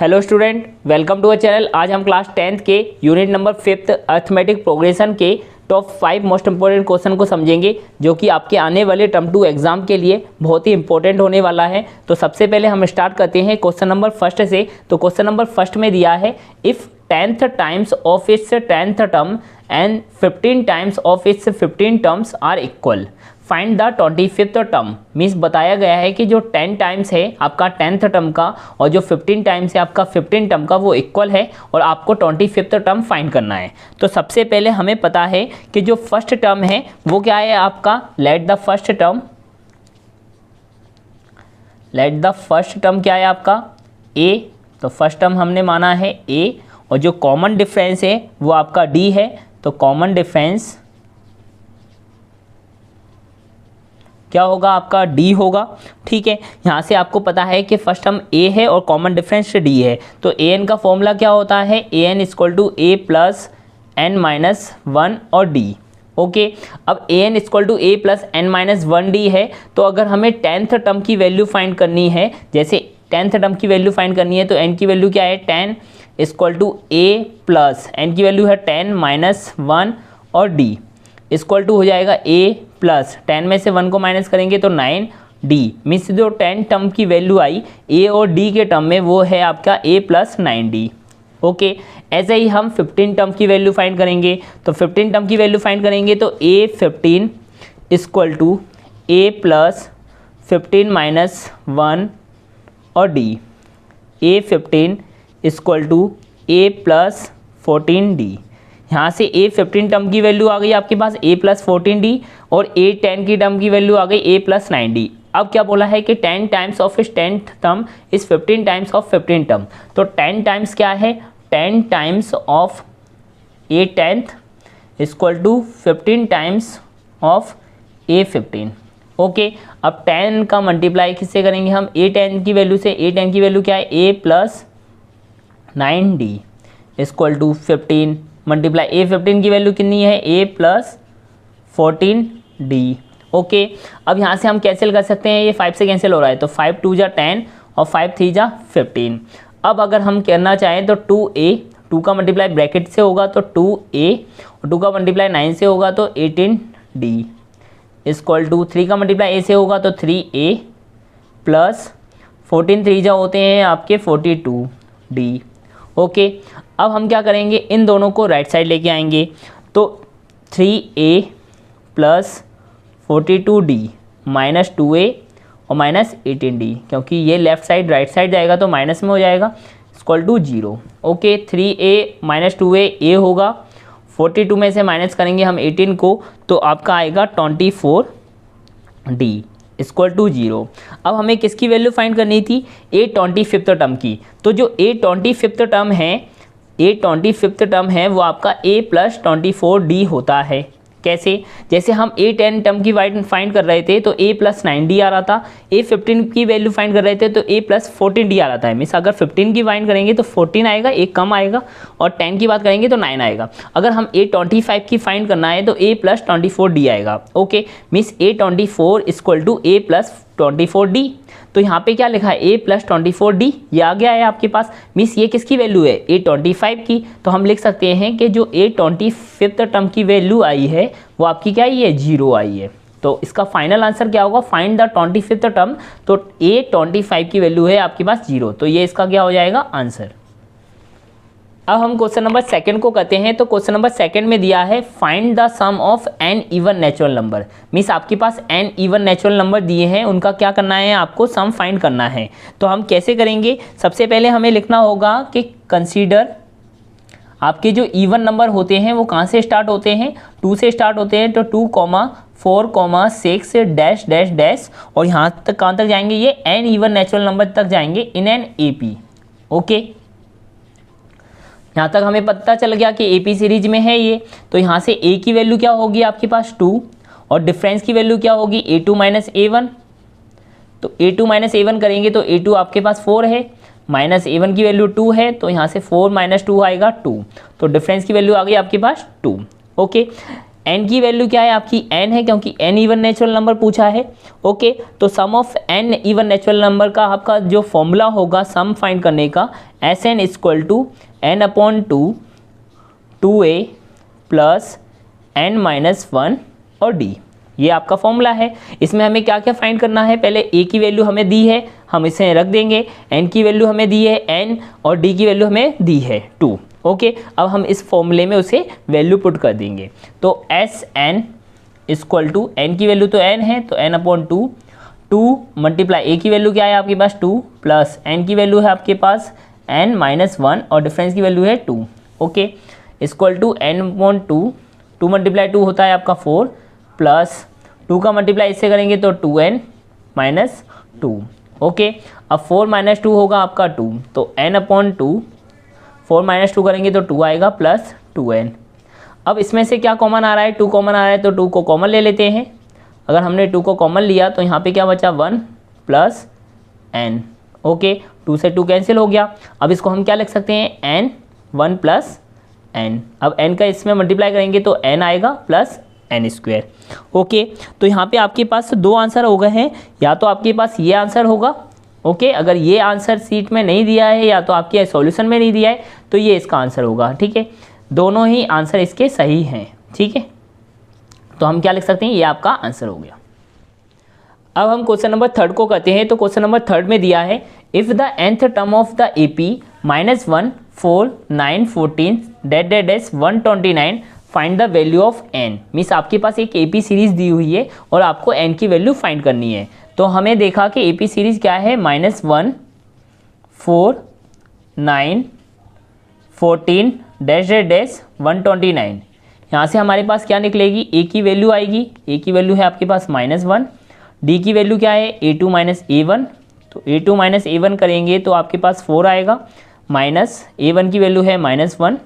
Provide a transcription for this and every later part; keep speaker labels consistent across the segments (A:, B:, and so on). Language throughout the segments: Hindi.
A: Hello student, welcome to our channel. आज हम क्लास 10th के unit number 5th arithmetic progression के टॉप 5 मोस्ट इंपॉर्टेंट क्वेश्चन को समझेंगे, जो कि आपके आने वाले टर्म 2 एग्जाम के लिए बहुत ही इंपॉर्टेंट होने वाला है। तो सबसे पहले हम स्टार्ट करते हैं क्वेश्चन नंबर फर्स्ट से। तो क्वेश्चन नंबर फर्स्ट में दिया है, if 10th times of its 10th term and 15 times of its 15 terms are equal, find the 25th term. Means बताया गया है कि जो 10 टाइम्स है आपका 10th टर्म का और जो 15 टाइम्स है आपका 15 टर्म का, वो इक्वल है और आपको 25th टर्म फाइंड करना है। तो सबसे पहले हमें पता है कि जो फर्स्ट टर्म है वो क्या है आपका, लेट द फर्स्ट टर्म क्या है आपका a। तो फर्स्ट टर्म हमने माना है a और जो कॉमन डिफरेंस है वो आपका d है। तो कॉमन डिफरेंस क्या होगा आपका d होगा। ठीक है, यहाँ से आपको पता है कि फर्स्ट टर्म a है और कॉमन डिफरेंस d है। तो an का फॉर्मूला क्या होता है, an equal to a plus n minus 1 और d। ओके, अब an equal to a plus n minus 1d है। तो अगर हमें 10th टर्म की वैल्यू फाइंड करनी है, जैसे 10th टर्म की वैल्यू फाइंड करनी है, तो n की वैल्यू क्या है 10 equal to a plus n की वैल्यू है 10 माइनस 1 और d इक्वल टू हो जाएगा a प्लस 10 में से 1 को माइनस करेंगे तो 9d। मीन्स जो 10 टर्म की वैल्यू आई a और d के टर्म में वो है आपका a प्लस 9d। ओके, ऐसे ही हम 15 टर्म की वैल्यू फाइंड करेंगे। तो 15 टर्म की वैल्यू फाइंड करेंगे तो a15 equal to a plus 15 minus 1 और d। a15 equal to a plus 14d। यहाँ से a15 टर्म की वैल्यू आ गई आपके पास a प्लस 14d और a10 की टर्म की वैल्यू आ गई a प्लस 9d। अब क्या बोला है कि 10 टाइम्स ऑफ इस 10th term is 15 times of 15 term. तो 10 टाइम्स क्या है, 10 times of a10th equal to 15 times of a15। Okay, अब 10 का मल्टीप्लाई किससे करेंगे हम, a10 की वैल्यू से। a10 की वैल्यू क्या है a plus 9d equal to 15 multiply a15 की वैल्यू कितनी है a प्लस 14d। ओके, अब यहाँ से हम कैंसिल कर सकते हैं, ये 5 से कैंसिल हो रहा है तो 5 2 जा 10 और 5 3 जा 15। अब अगर हम करना चाहें तो 2a, 2 का मल्टीप्लाई ब्रैकेट से होगा तो 2a और 2 का मल्टीप्लाई 9 से होगा तो 18d इक्वल टू 3 का मल्टीप्लाई a से होगा तो 3a प्लस 14 3 जा होते हैं आपके 42d। ओके, अब हम क्या करेंगे, इन दोनों को राइट साइड लेके आएंगे। तो 3a plus 42d minus 2a और माइनस 18d, क्योंकि ये लेफ्ट साइड राइट साइड जाएगा तो माइनस में हो जाएगा equal to 0। Okay, 3a minus 2a a होगा, 42 में से माइनस करेंगे हम 18 को तो आपका आएगा 24d इक्वल टू 0। अब हमें किसकी वैल्यू फाइंड करनी थी, a25th टर्म की। तो जो a25th टर्म है वो आपका a प्लस 24d होता है। कैसे, जैसे हम a10 टर्म की फाइंड कर रहे थे तो a प्लस 9d आ रहा था, a15 की वैल्यू फाइंड कर रहे थे तो a प्लस 14d आ रहा था। मीन्स अगर 15 की फाइंड करेंगे तो 14 आएगा, एक कम आएगा, और 10 की बात करेंगे तो 9 आएगा। अगर हम a25 की फाइंड करना है तो a प्लस 24d आएगा। Okay, means a24 equal to a plus 24d। तो यहाँ पे क्या लिखा है a प्लस 24d, ये आ गया है आपके पास। मीन्स ये किसकी वैल्यू है, a25 की। तो हम लिख सकते हैं कि जो a25th टर्म की वैल्यू आई है वो आपकी क्या आई है, 0 आई है। तो इसका फाइनल आंसर क्या होगा, फाइंड द 25th टर्म। तो a25 की वैल्यू है आपके पास 0, तो ये इसका क्या हो जाएगा आंसर। अब हम क्वेश्चन नंबर सेकंड को करते हैं। तो क्वेश्चन नंबर सेकंड में दिया है, find the sum of n even natural number. Means आपके पास n इवन नेचुरल नंबर दिए हैं, उनका क्या करना है, आपको सम फाइंड करना है। तो हम कैसे करेंगे, सबसे पहले हमें लिखना होगा कि कंसीडर, आपके जो इवन नंबर होते हैं वो कहाँ से स्टार्ट होते हैं, 2 से स्टार्ट होते हैं। तो 2, 4, 6 डैश डैश डैश और यहाँ तक कहाँ तक जाएंगे, ये n इवन नेचुरल नंबर तक जाएंगे इन एन AP। ओके, यहाँ तक हमें पता चल गया कि AP सीरीज में है ये। तो यहाँ से a की वैल्यू क्या होगी आपके पास 2 और डिफरेंस की वैल्यू क्या होगी a2 माइनस a1। तो a2 माइनस a1 करेंगे तो a2 आपके पास 4 है, माइनस a1 की वैल्यू 2 है, तो यहाँ से 4 माइनस 2 आएगा 2। तो डिफरेंस की वैल्यू आ गई आपके पास 2। ओके, n की वैल्यू क्या है आपकी, n है, क्योंकि n इवन नेचुरल नंबर पूछा है। ओके, तो sum of n even natural number का आपका जो फॉर्मूला होगा सम फाइंड करने का, Sn equal to n/2 2a plus n-1 और d, ये आपका फॉर्मूला है। इसमें हमें क्या क्या फाइंड करना है, पहले a की वैल्यू हमें दी है, हम इसे रख देंगे, n की वैल्यू हमें दी है n, और d की वैल्यू हमें दी है 2। ओके, अब हम इस फॉर्मूले में उसे वैल्यू पुट कर देंगे। तो Sn इक्वल टू, n की वैल्यू तो n है तो n/2, 2 मल्टीप्लाई a की वैल्यू क्या है आपके पास 2, प्लस n की वैल्यू है आपके पास n-1 और डिफरेंस की वैल्यू है 2। Okay, equal to n/2, 2 multiply 2 होता है आपका 4, प्लस 2 का मल्टीप्लाई इससे करेंगे तो 2n-2। ओके, अब 4 - 2 होगा आपका 2, तो n/2, 4 - 2 करेंगे तो 2 आएगा प्लस 2n। अब इसमें से क्या कॉमन आ रहा है, 2 कॉमन आ रहा है, तो 2 को कॉमन ले लेते हैं। अगर हमने 2 को कॉमन लिया तो यहाँ पे क्या बचा 1 प्लस n। ओके, 2 से 2 कैंसिल हो गया। अब इसको हम क्या लिख सकते हैं, n 1 प्लस n। अब n का इसमें मल्टीप्लाई करेंगे तो n आएगा प्लस n²। ओके, तो यहाँ पे आपके पास 2 आंसर हो गए हैं, या तो आपके पास ये आंसर होगा। ओके, अगर ये आंसर सीट में नहीं दिया है या तो आपके सॉल्यूशन में नहीं दिया है तो ये इसका आंसर होगा। ठीक है, दोनों ही आंसर इसके सही हैं। ठीक है, तो हम क्या लिख सकते हैं, ये आपका आंसर हो गया। अब हम क्वेश्चन नंबर 3 को करते हैं। तो क्वेश्चन नंबर 3 में दिया है, if the nth term of the AP -1 4 9 14 129 find the value of n। Means आपके पास एक AP सीरीज़ दी हुई है और आपको n की वैल्यू फाइंड करनी है। तो हमें देखा कि AP सीरीज़ क्या है, -1 4 9 14 129। यहाँ से हमारे पास क्या निकलेगी, a की वैल्यू आएगी, a की वैल्यू है आपके पास -1, d की वैल्यू क्या है a2 - a1, तो a2 - a1 करेंगे तो आपके पास 4 आएगा, माइनस a1 की वैल्यू है -1,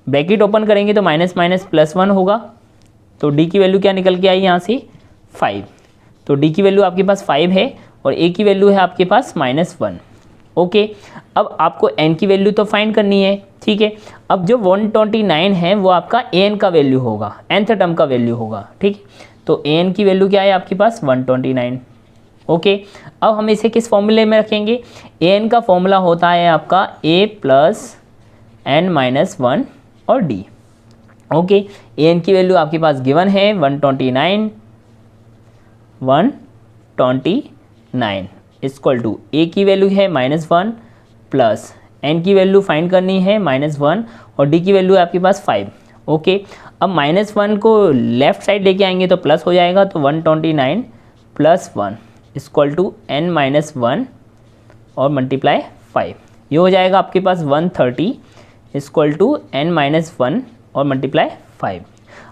A: ब्रैकेट ओपन करेंगे तो माइनस माइनस प्लस 1 होगा, तो d की वैल्यू क्या निकल के आई यहाँ से 5। तो d की वैल्यू आपके पास 5 है और a की वैल्यू है आपके पास -1। ओके, अब आपको n की वैल्यू तो फाइंड करनी है। ठीक है, अब जो 129 है वो आपका an का वैल्यू होगा, nth टर्म का वैल्यू होगा। ठीक, तो an की वैल्यू क्या है आपके पास 129। ओके, अब हम इसे किस फॉर्मूले में रखेंगे, an का फॉर्मूला होता है आपका a प्लस n-1 और d। ओके, an की वैल्यू आपके पास गिवन है 129 इक्वल टू a की वैल्यू है -1 प्लस n की वैल्यू फाइंड करनी है -1 और d की वैल्यू है आपके पास 5। ओके, अब -1 को लेफ्ट साइड लेके आएंगे तो प्लस हो जाएगा, तो 129 प्लस 1 इक्वल टू n-1 और मल्टीप्लाई 5, ये हो जाएगा आपके पास 130 इक्वल टू n-1 और मल्टीप्लाई 5।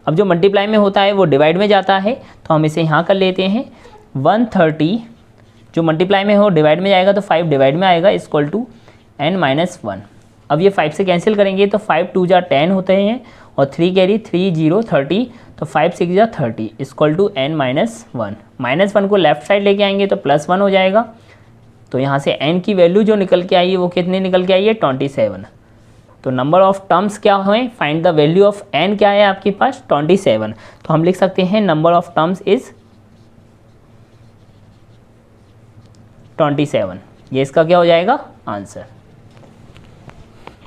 A: अब जो मल्टीप्लाई में होता है वो डिवाइड में जाता है, तो हम इसे यहाँ कर लेते हैं। 130 जो मल्टीप्लाई में हो डिवाइड में जाएगा तो 5 डिवाइड में आएगा इक्वल टू n-1। अब ये 5 से कैंसिल करेंगे तो 5 2 जा 10 होते हैं और 3 कैरी 3 0 30, तो 5 6 जा 30 इक्वल टू n-1। -1 को लेफ्ट साइड लेके आएंगे तो +1 हो जाएगा, तो यहाँ से n की वैल्यू जो निकल के आई है वो कितनी निकल के आई है 27। तो नंबर ऑफ टर्म्स क्या हुए, find the value of n क्या है आपके पास 27। तो हम लिख सकते हैं नंबर ऑफ टर्म्स इज 27, ये इसका क्या हो जाएगा आंसर।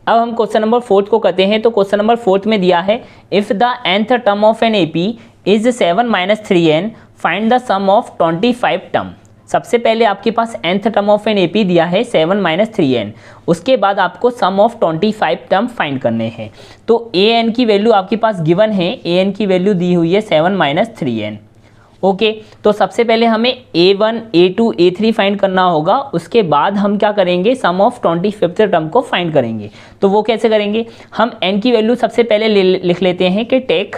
A: अब हम क्वेश्चन नंबर 4 को करते हैं। तो क्वेश्चन नंबर 4 में दिया है, if the nth term of an AP is 7 - 3n find the sum of 25 term. सबसे पहले आपके पास nth term of an AP दिया है 7 - 3n, उसके बाद आपको सम ऑफ 25 टर्म फाइंड करने हैं। तो an की वैल्यू आपके पास गिवन है, an की वैल्यू दी हुई है 7 - 3n। ओके, तो सबसे पहले हमें a1 a2 a3 फाइंड करना होगा, उसके बाद हम क्या करेंगे सम ऑफ 25th टर्म को फाइंड करेंगे। तो वो कैसे करेंगे, हम n की वैल्यू सबसे पहले लिख लेते हैं कि टेक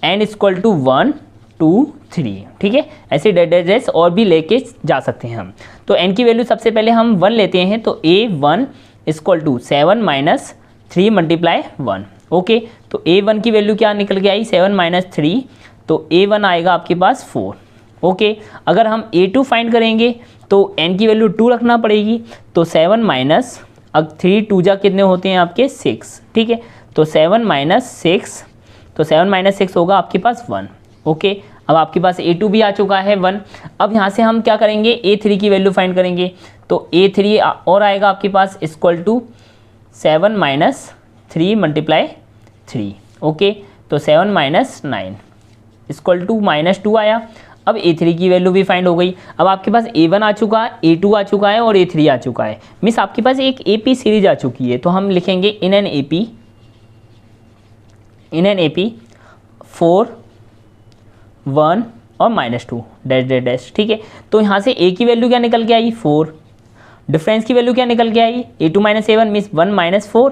A: n इक्वल टू 1 2 3। ठीक है, ऐसे डेडेस और भी लेके जा सकते हैं हम। तो n की वैल्यू सबसे पहले हम 1 लेते हैं, तो a1 equal to 7 - 3 multiply 1। Okay, तो a1 की वैल्यू क्या निकल के आई 7 - 3, तो a1 आएगा आपके पास 4। ओके, अगर हम a2 फाइंड करेंगे तो n की वैल्यू 2 रखना पड़ेगी, तो 7 अब 3 2 जा कितने होते हैं आपके 6। ठीक है, तो 7 - 6 तो 7 माइनस 6 होगा आपके पास 1। ओके, अब आपके पास A2 भी आ चुका है 1। अब यहाँ से हम क्या करेंगे, A3 की वैल्यू फाइंड करेंगे। तो A3 और आएगा आपके पास equal to 7 minus 3 multiply 3। Okay, तो 7 माइनस 9 इक्वल टू -2 आया। अब A3 की वैल्यू भी फाइंड हो गई। अब आपके पास A1 आ चुका है, A2 आ चुका है और A3 आ चुका है। मीन्स आपके पास एक AP सीरीज आ चुकी है। तो हम लिखेंगे इन एन AP 4 1 और -2 डैश डैश डैश। ठीक है, तो यहाँ से A की वैल्यू क्या निकल के आई 4, डिफरेंस की वैल्यू क्या निकल के आई A2 minus A1 means 1 minus 4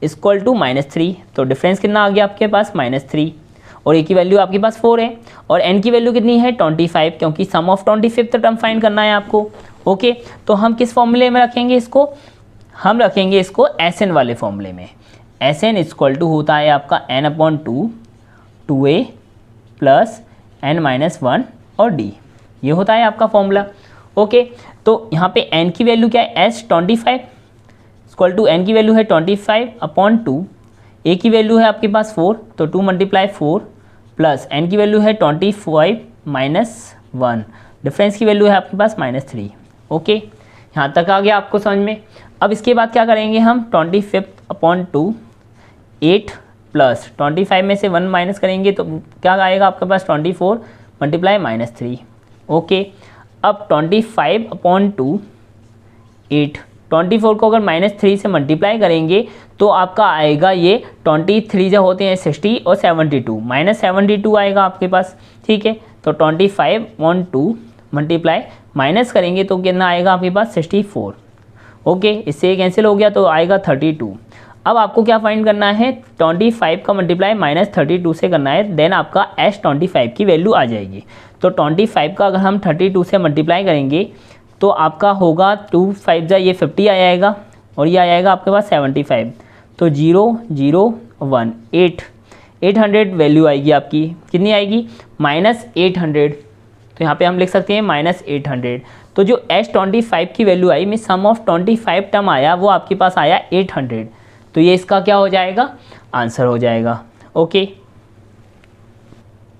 A: equal to -3। तो डिफरेंस कितना आ गया आपके पास -3 और A की वैल्यू आपके पास 4 है और N की वैल्यू कितनी है 25, क्योंकि सम ऑफ 25th टर्म फाइंड करना है आपको। ओके, तो हम किस फॉर्मूले में रखेंगे इसको, हम रखेंगे इसको Sn वाले फॉर्मूले में। Sn इक्वल टू होता है आपका n/2 2a प्लस n-1 और d, ये होता है आपका फॉर्मूला। ओके, तो यहाँ पे n की वैल्यू क्या है S25 इक्वल टू n की वैल्यू है 25/2, A की वैल्यू है आपके पास 4 तो 2 मल्टीप्लाई 4 प्लस n की वैल्यू है 25 माइनस 1, डिफरेंस की वैल्यू है आपके पास -3। ओके, यहाँ तक आ गया आपको समझ में। अब इसके बाद क्या करेंगे हम 25/2 8 प्लस 25 में से 1 माइनस करेंगे तो क्या आएगा आपके पास 24 मल्टीप्लाई -3। ओके, अब 25/2 8 24 को अगर -3 से मल्टीप्लाई करेंगे तो आपका आएगा ये 23 जो होते हैं 60 और 72 -72 आएगा आपके पास। ठीक है, तो 25/2 मल्टीप्लाई माइनस करेंगे तो कितना आएगा आपके पास 64। ओके, इससे कैंसिल हो गया तो आएगा 32। अब आपको क्या फाइंड करना है 25 का मल्टीप्लाई -32 से करना है, देन आपका S25 की वैल्यू आ जाएगी। तो 25 का अगर हम 32 से मल्टीप्लाई करेंगे तो आपका होगा 2 5 जा ये 50 आ जाएगा और ये आ जाएगा आपके पास 75। तो 0 0 1 800 वैल्यू आएगी आपकी, कितनी आएगी -800। तो यहाँ पे हम लिख सकते हैं -800। तो जो S25 की वैल्यू आई में सम ऑफ 25 टर्म आया वो आपके पास आया 800। तो ये इसका क्या हो जाएगा आंसर हो जाएगा। ओके,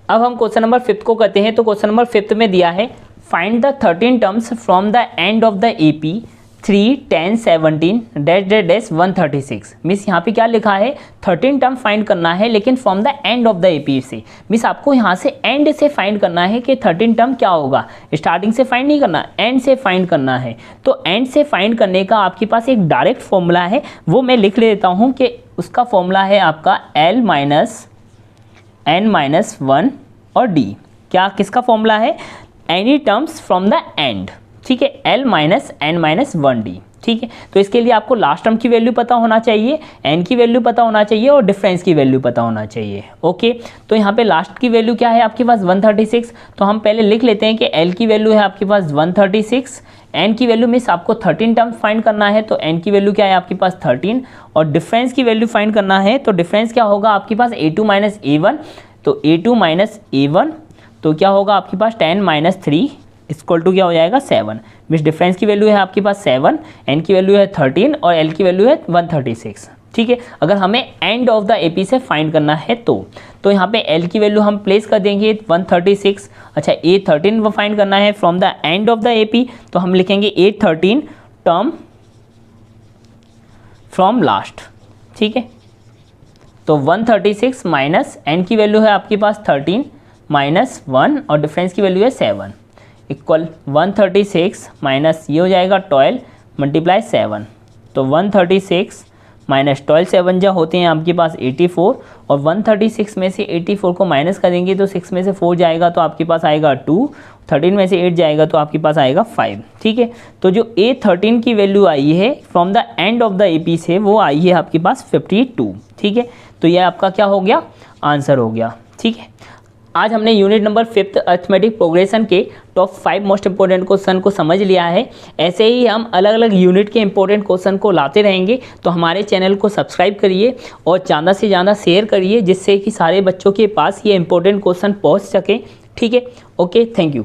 A: अब हम क्वेश्चन नंबर 5 को करते हैं। तो क्वेश्चन नंबर 5 में दिया है find the 13 terms from the end of the AP 3 10 17 dash dash dash 136। Miss यहाँ पे क्या लिखा है 13 टर्म फाइंड करना है लेकिन from the end of the AP से। मिस आपको यहाँ से एंड से फाइंड करना है कि 13 टर्म क्या होगा, स्टार्टिंग से फाइंड नहीं करना, एंड से फाइंड करना है। तो एंड से फाइंड करने का आपके पास एक डायरेक्ट फॉर्मूला है, वो मैं लिख लेता हूँ कि उसका फॉर्मूला है आपका L - n-1 और D। क्या किसका फॉर्मूला है any terms from the end. ठीक है, L - n-1D। ठीक है, तो इसके लिए आपको लास्ट टर्म की वैल्यू पता होना चाहिए, n की वैल्यू पता होना चाहिए और डिफरेंस की वैल्यू पता होना चाहिए। ओके, तो यहाँ पे लास्ट की वैल्यू क्या है आपके पास 136। तो हम पहले लिख लेते हैं कि L की वैल्यू है आपके पास 136, n की वैल्यू मीन्स आपको 13 टर्म फाइंड करना है तो n की वैल्यू क्या है आपके पास 13 और डिफरेंस की वैल्यू फाइंड करना है तो डिफरेंस क्या होगा आपके पास A2 - A1। तो A2 - A1 तो क्या होगा आपके पास 10 - 3 इक्वल टू क्या हो जाएगा 7। मीन्स डिफरेंस की वैल्यू है आपके पास 7, n की वैल्यू है 13 और L की वैल्यू है 136। ठीक है, अगर हमें एंड ऑफ द AP से फाइंड करना है तो यहाँ पे L की वैल्यू हम प्लेस कर देंगे 136। अच्छा, A13 वो फाइंड करना है from the end of the AP तो हम लिखेंगे A13 टर्म फ्रॉम लास्ट। ठीक है, तो 136 माइनस n की वैल्यू है आपके पास 13 -1 और डिफरेंस की वैल्यू है 7 इक्वल 136 माइनस ये हो जाएगा 12 मल्टीप्लाई 7। तो 136 माइनस 12 7 जो होते हैं आपके पास 84 और 136 में से 84 को माइनस करेंगे तो 6 में से 4 जाएगा तो आपके पास आएगा 2, 13 में से 8 जाएगा तो आपके पास आएगा 5। ठीक है, तो जो A13 की वैल्यू आई है from the end of the AP से वो आई है आपके पास 52। ठीक है, तो ये आपका क्या हो गया आंसर हो गया। ठीक है, आज हमने यूनिट नंबर 5 अरिथमेटिक प्रोग्रेशन के टॉप 5 मोस्ट इंपॉर्टेंट क्वेश्चन को समझ लिया है। ऐसे ही हम अलग अलग यूनिट के इंपॉर्टेंट क्वेश्चन को लाते रहेंगे, तो हमारे चैनल को सब्सक्राइब करिए और ज़्यादा से ज़्यादा शेयर करिए जिससे कि सारे बच्चों के पास ये इंपॉर्टेंट क्वेश्चन पहुंच सके। ठीक है, ओके, थैंक यू।